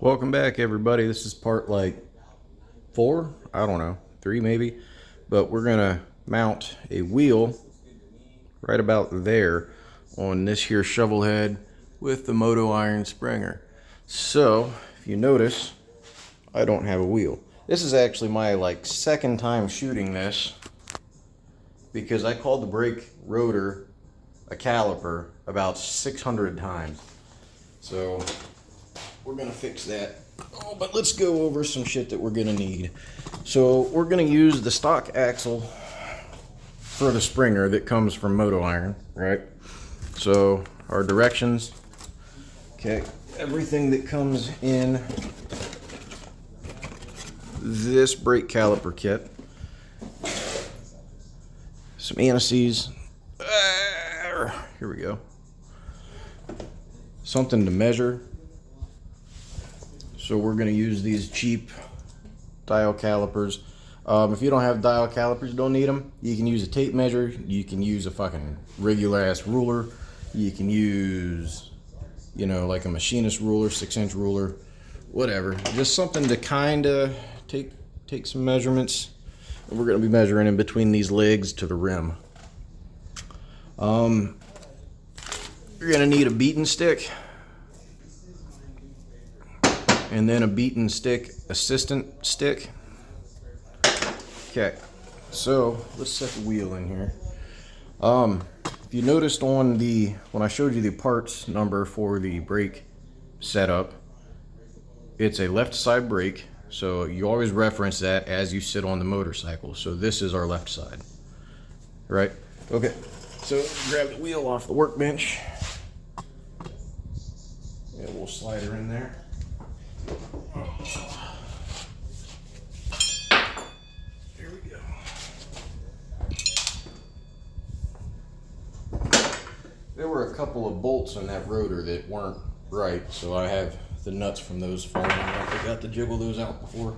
Welcome back, everybody. This is part like 4, I don't know, 3 maybe, but we're gonna mount a wheel right about there on this here shovel head with the Moto Iron Springer. So if you notice, I don't have a wheel. This is actually my second time shooting this because I called the brake rotor a caliper about 600 times. So we're gonna fix that. Oh, but let's go over some shit that we're gonna need. So we're gonna use the stock axle for the Springer that comes from Moto Iron, right? So our directions, okay, everything that comes in this brake caliper kit, some antices, here we go, something to measure. So we're going to use these cheap dial calipers. If you don't have dial calipers, you don't need them. You can use a tape measure. You can use a fucking regular ass ruler. You can use, you know, like a machinist ruler, 6-inch ruler, whatever. Just something to kind of take some measurements. And we're going to be measuring in between these legs to the rim. You're going to need a beating stick. And then a beaten stick, assistant stick. Okay, so let's set the wheel in here. If you noticed on when I showed you the parts number for the brake setup, it's a left side brake, so you always reference that as you sit on the motorcycle. So this is our left side, right? Okay, so grab the wheel off the workbench. And we'll slide her in there. There we go. There were a couple of bolts in that rotor that weren't right, so I have the nuts from those falling out. I forgot to jiggle those out before.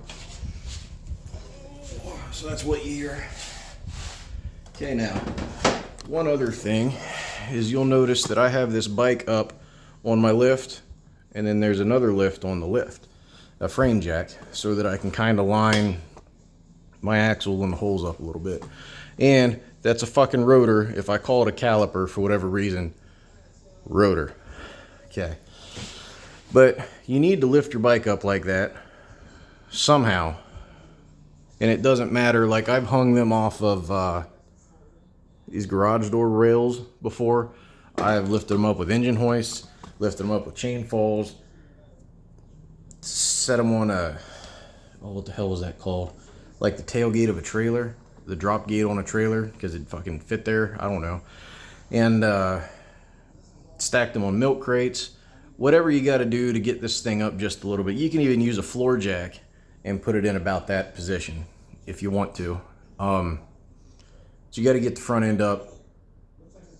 So that's what you hear. Okay, now, one other thing is you'll notice that I have this bike up on my lift, and then there's another lift on the lift, a frame jack, so that I can kind of line my axle and the holes up a little bit. And that's a fucking rotor. If I call it a caliper for whatever reason, rotor. Okay. But you need to lift your bike up like that somehow. And it doesn't matter, like I've hung them off of these garage door rails before. I've lifted them up with engine hoists, lifted them up with chain falls, set them on what the hell was that called? Like the tailgate of a trailer, the drop gate on a trailer, because it fucking fit there, I don't know. And stacked them on milk crates. Whatever you got to do to get this thing up just a little bit. You can even use a floor jack and put it in about that position if you want to. So you got to get the front end up,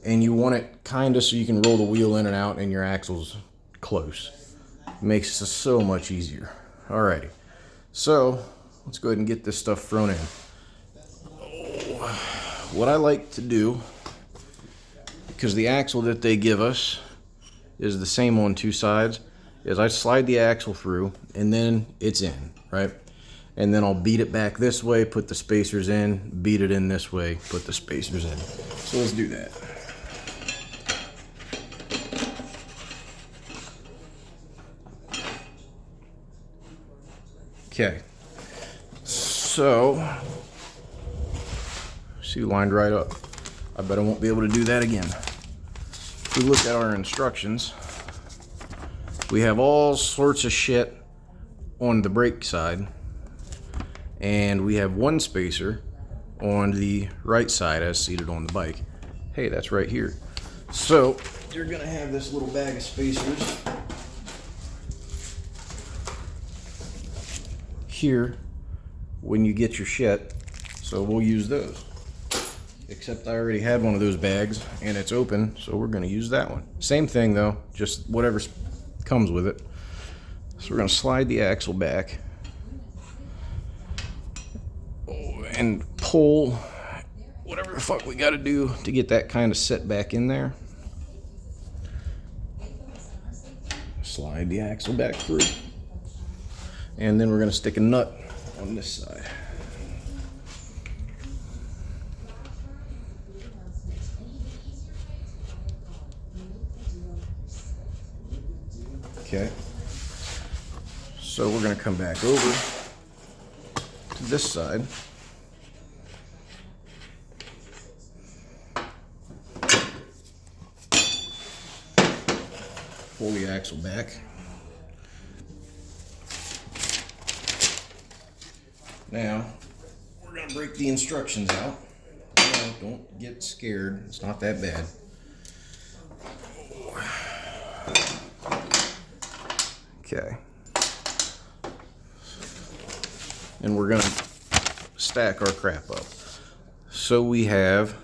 and you want it kind of so you can roll the wheel in and out and your axle's close. Makes it so much easier. Alrighty, so let's go ahead and get this stuff thrown in. What I like to do, because the axle that they give us is the same on two sides, is I slide the axle through and then it's in, right? And then I'll beat it back this way, put the spacers in, beat it in this way, put the spacers in. So let's do that. Okay, so, see, lined right up. I bet I won't be able to do that again. If we look at our instructions, we have all sorts of shit on the brake side, and we have one spacer on the right side as seated on the bike. Hey, that's right here. So, you're gonna have this little bag of spacers here when you get your shit, so we'll use those. Except I already had one of those bags and it's open, so we're going to use that one. Same thing though, just whatever comes with it. So we're going to slide the axle back and pull whatever the fuck we got to do to get that kind of set back in there. Slide the axle back through. And then we're going to stick a nut on this side. Okay. So we're going to come back over to this side. Pull the axle back. Now, we're going to break the instructions out. No, don't get scared. It's not that bad. Okay. And we're going to stack our crap up. So we have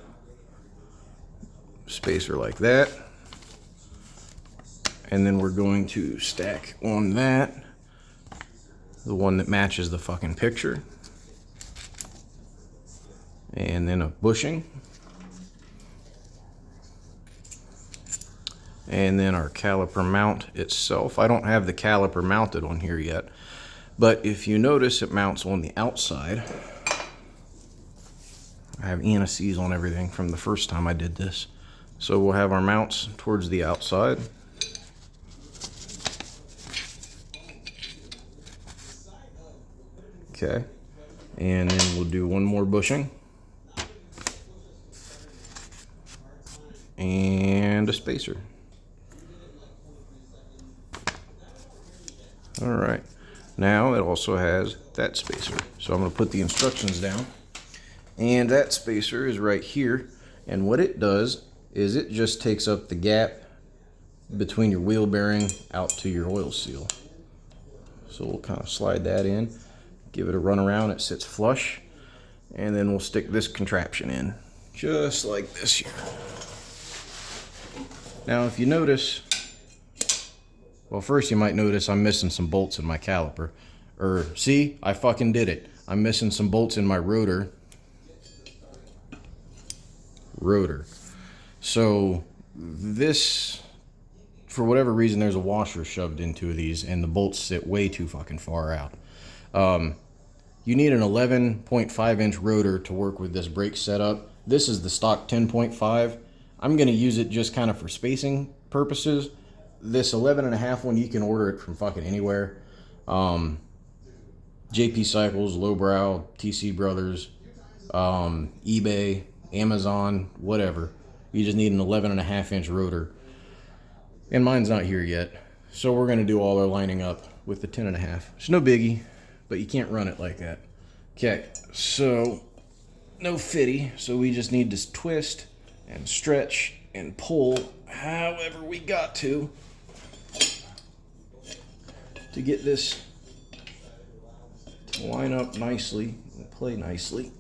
a spacer like that. And then we're going to stack on that the one that matches the fucking picture. And then a bushing. And then our caliper mount itself. I don't have the caliper mounted on here yet, but if you notice, it mounts on the outside. I have anti-seize on everything from the first time I did this. So we'll have our mounts towards the outside. Okay, and then we'll do one more bushing. And a spacer. All right, now it also has that spacer. So I'm gonna put the instructions down. And that spacer is right here. And what it does is it just takes up the gap between your wheel bearing out to your oil seal. So we'll kind of slide that in, give it a run around, it sits flush, and then we'll stick this contraption in, just like this here. Now if you notice, well, first you might notice I'm missing some bolts in my caliper. See, I fucking did it. I'm missing some bolts in my rotor. So this, for whatever reason, there's a washer shoved into these and the bolts sit way too fucking far out. You need an 11.5 inch rotor to work with this brake setup. This is the stock 10.5. I'm going to use it just kind of for spacing purposes. This 11.5 one, you can order it from fucking anywhere. JP Cycles, Lowbrow, TC Brothers, eBay, Amazon, whatever. You just need an 11.5 inch rotor. And mine's not here yet. So we're going to do all our lining up with the 10.5. It's no biggie, but you can't run it like that. Okay, so no fitty. So we just need to twist and stretch and pull however we got to get this to line up nicely and play nicely.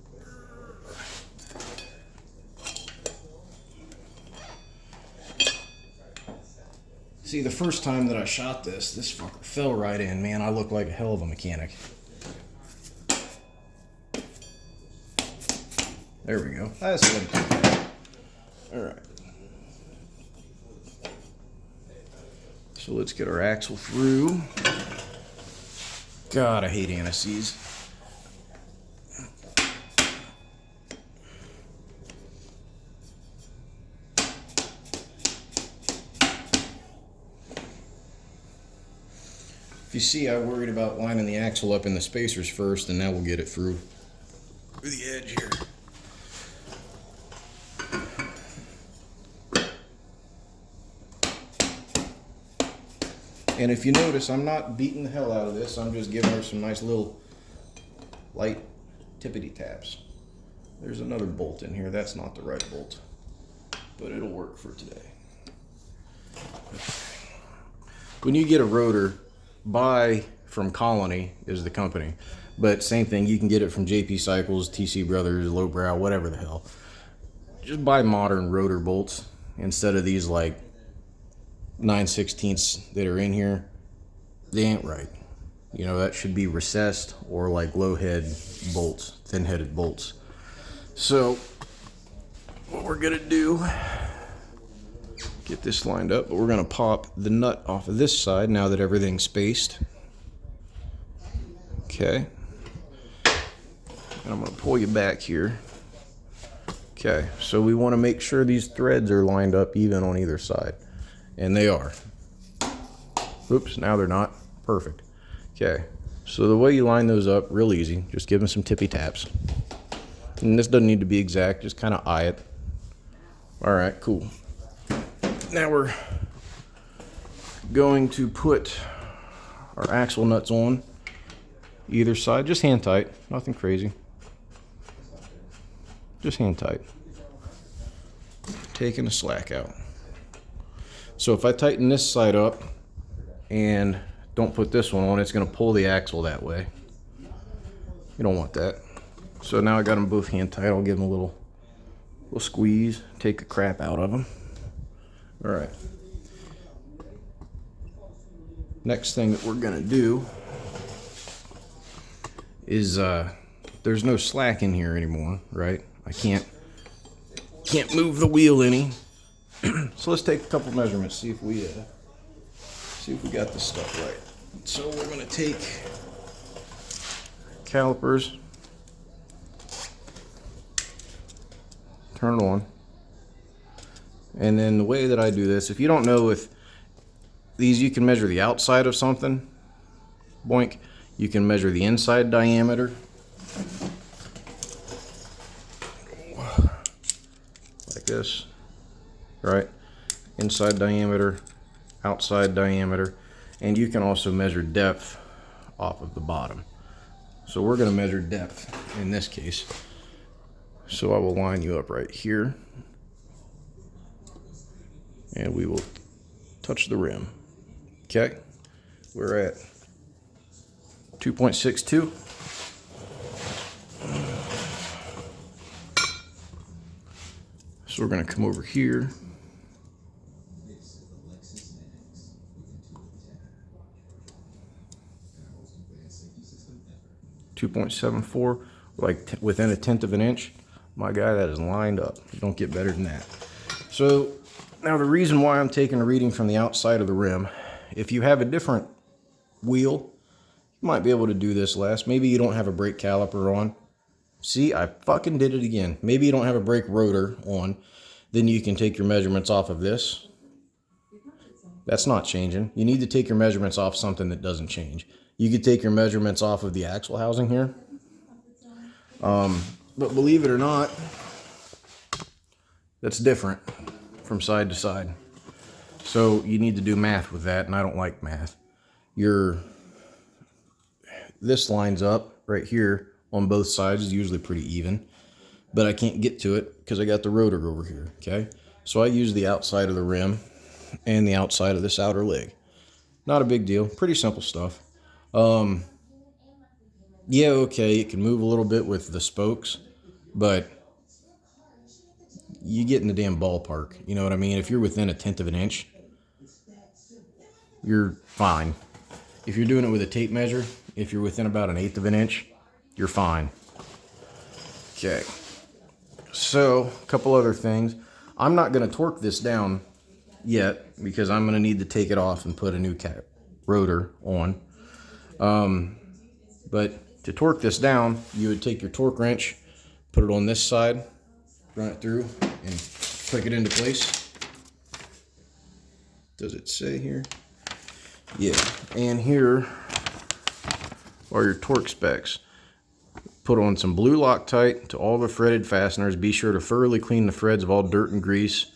See, the first time that I shot this fucker fell right in, man. I look like a hell of a mechanic. There we go. That's what. All right. So let's get our axle through. God, I hate anti-seize. If you see, I worried about lining the axle up in the spacers first, and now we'll get it through the edge here. And if you notice, I'm not beating the hell out of this. I'm just giving her some nice little light tippity taps. There's another bolt in here. That's not the right bolt, but it'll work for today. When you get a rotor, buy from Colony is the company, but same thing, you can get it from JP Cycles, TC Brothers, Lowbrow, whatever the hell. Just buy modern rotor bolts instead of these like 9/16 that are in here. They ain't right. You know, that should be recessed or like low head bolts, thin headed bolts. So what we're gonna do, get this lined up, but we're gonna pop the nut off of this side now that everything's spaced. Okay. And I'm going to pull you back here. Okay, so we want to make sure these threads are lined up even on either side. And they are. Oops, now they're not. Perfect. Okay, so the way you line those up, real easy. Just give them some tippy taps. And this doesn't need to be exact, just kind of eye it. All right, cool. Now we're going to put our axle nuts on either side, just hand tight, nothing crazy. Just hand tight. Taking the slack out. So if I tighten this side up and don't put this one on, it's going to pull the axle that way. You don't want that. So now I got them both hand tight. I'll give them a little squeeze, take the crap out of them. All right. Next thing that we're going to do is there's no slack in here anymore, right? I can't move the wheel any. So let's take a couple measurements, see if we got this stuff right. So we're going to take calipers, turn it on, and then the way that I do this, if you don't know if these, you can measure the outside of something, boink, you can measure the inside diameter, like this, right? Inside diameter, outside diameter, and you can also measure depth off of the bottom. So we're going to measure depth in this case. So I will line you up right here, and we will touch the rim. Okay, we're at 2.62. So we're going to come over here. 2.74, like within a tenth of an inch. My guy, that is lined up. You don't get better than that. So now the reason why I'm taking a reading from the outside of the rim, if you have a different wheel, you might be able to do this less. Maybe you don't have a brake caliper on. See, I fucking did it again. Maybe you don't have a brake rotor on. Then you can take your measurements off of this. That's not changing. You need to take your measurements off something that doesn't change. You could take your measurements off of the axle housing here. But believe it or not, that's different from side to side. So you need to do math with that, and I don't like math. This lines up right here on both sides is usually pretty even, but I can't get to it because I got the rotor over here, okay? So I use the outside of the rim and the outside of this outer leg. Not a big deal, pretty simple stuff. Yeah, okay, it can move a little bit with the spokes, but you get in the damn ballpark, you know what I mean? If you're within a tenth of an inch, you're fine. If you're doing it with a tape measure, if you're within about an eighth of an inch, you're fine. Okay, so a couple other things. I'm not going to torque this down yet because I'm going to need to take it off and put a new rotor on. But to torque this down, you would take your torque wrench, put it on this side, run it through, and click it into place. Does it say here? Yeah, and here are your torque specs. Put on some blue Loctite to all the threaded fasteners. Be sure to thoroughly clean the threads of all dirt and grease.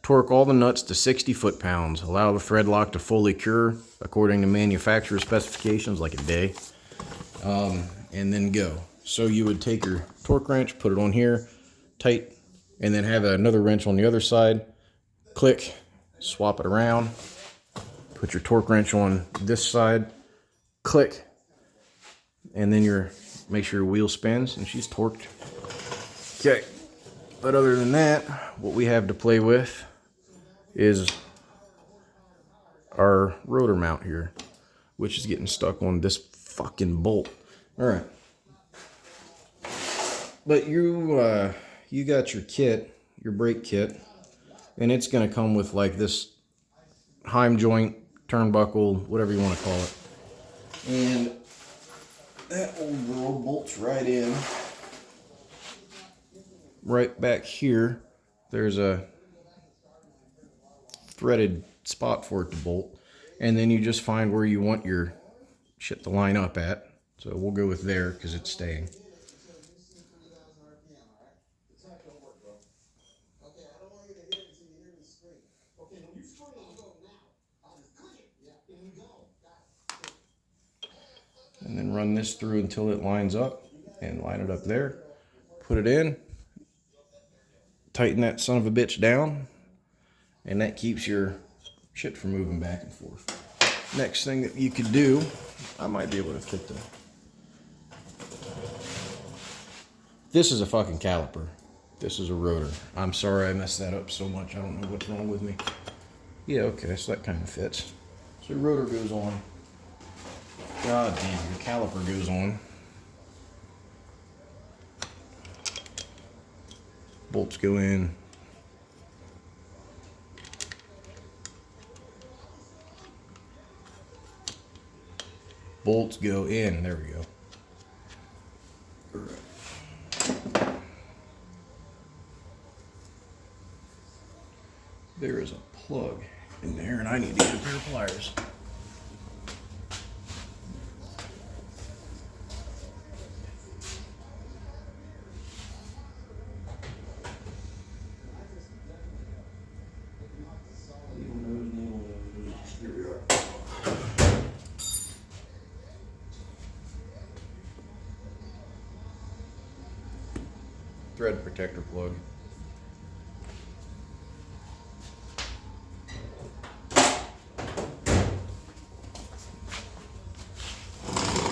Torque all the nuts to 60 foot-pounds. Allow the thread lock to fully cure according to manufacturer specifications, like a day. And then go. So you would take your torque wrench, put it on here, tight, and then have another wrench on the other side. Click, swap it around. Put your torque wrench on this side, click, and then make sure your wheel spins, and she's torqued. Okay, but other than that, what we have to play with is our rotor mount here, which is getting stuck on this fucking bolt. All right, but you got your kit, your brake kit, and it's gonna come with like this heim joint, turnbuckle, whatever you want to call it. And That old girl bolts right in. Right back here, there's a threaded spot for it to bolt. And then you just find where you want your shit to line up at. So we'll go with there because it's staying. And then run this through until it lines up and line it up there. Put it in. Tighten that son of a bitch down. And that keeps your shit from moving back and forth. Next thing that you could do, I might be able to fit the... This is a fucking caliper. This is a rotor. I'm sorry I messed that up so much. I don't know what's wrong with me. Yeah, okay, so that kind of fits. So the rotor goes on. God damn, your caliper goes on. Bolts go in. Bolts go in. There we go. All right. There is a plug in there, and I need to get a pair of pliers. Here we are. Thread protector plug.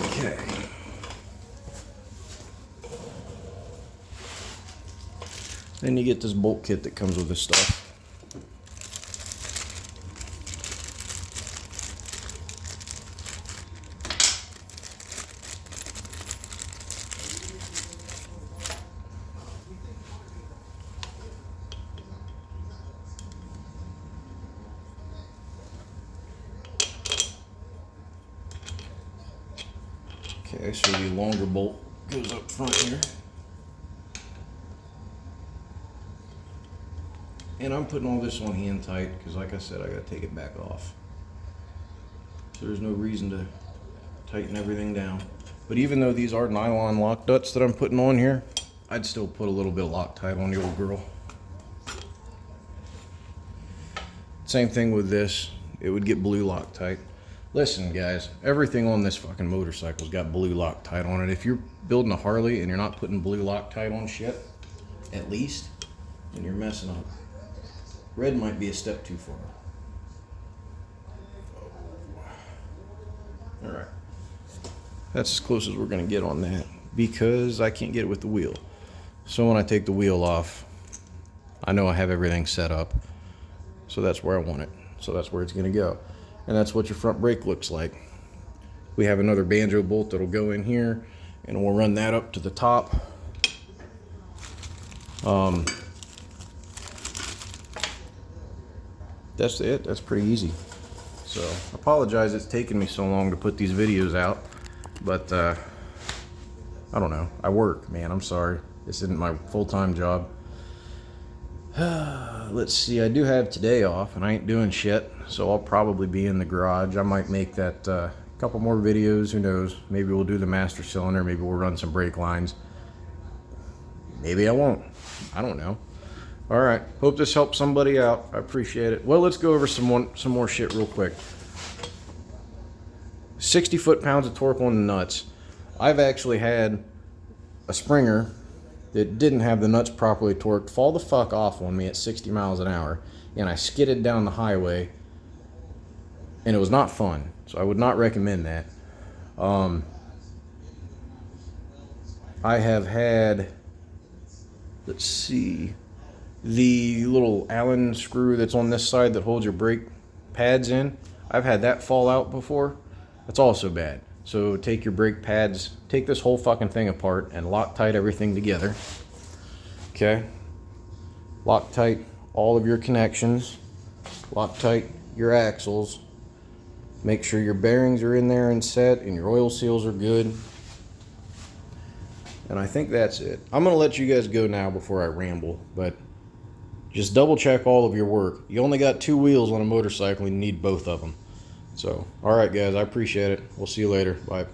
Okay. Then you get this bolt kit that comes with this stuff. Okay, so the longer bolt goes up front here. And I'm putting all this on hand tight because, like I said, I got to take it back off. So there's no reason to tighten everything down. But even though these are nylon lock nuts that I'm putting on here, I'd still put a little bit of Loctite on the old girl. Same thing with this. It would get blue Loctite. Listen, guys, everything on this fucking motorcycle's got blue Loctite on it. If you're building a Harley and you're not putting blue Loctite on shit, at least, then you're messing up. Red might be a step too far. All right. That's as close as we're gonna get on that because I can't get it with the wheel. So when I take the wheel off, I know I have everything set up. So that's where I want it. So that's where it's gonna go. And that's what your front brake looks like. We have another banjo bolt that'll go in here and we'll run that up to the top. That's it. That's pretty easy. So I apologize it's taken me so long to put these videos out, but I don't know. I work, man. I'm sorry. This isn't my full-time job. Let's see. I do have today off and I ain't doing shit, so I'll probably be in the garage. I might make that couple more videos. Who knows? Maybe we'll do the master cylinder. Maybe we'll run some brake lines. Maybe I won't. I don't know. All right. Hope this helps somebody out. I appreciate it. Well, let's go over some more shit real quick. 60 foot-pounds of torque on the nuts. I've actually had a Springer that didn't have the nuts properly torqued fall the fuck off on me at 60 miles an hour, and I skidded down the highway, and it was not fun. So I would not recommend that. I have had, let's see, the little Allen screw that's on this side that holds your brake pads in. I've had that fall out before. That's also bad. So take your brake pads, take this whole fucking thing apart and Loctite everything together. Okay? Loctite all of your connections. Loctite your axles. Make sure your bearings are in there and set and your oil seals are good. And I think that's it. I'm going to let you guys go now before I ramble, but just double check all of your work. You only got 2 wheels on a motorcycle and you need both of them. So, all right, guys, I appreciate it. We'll see you later. Bye.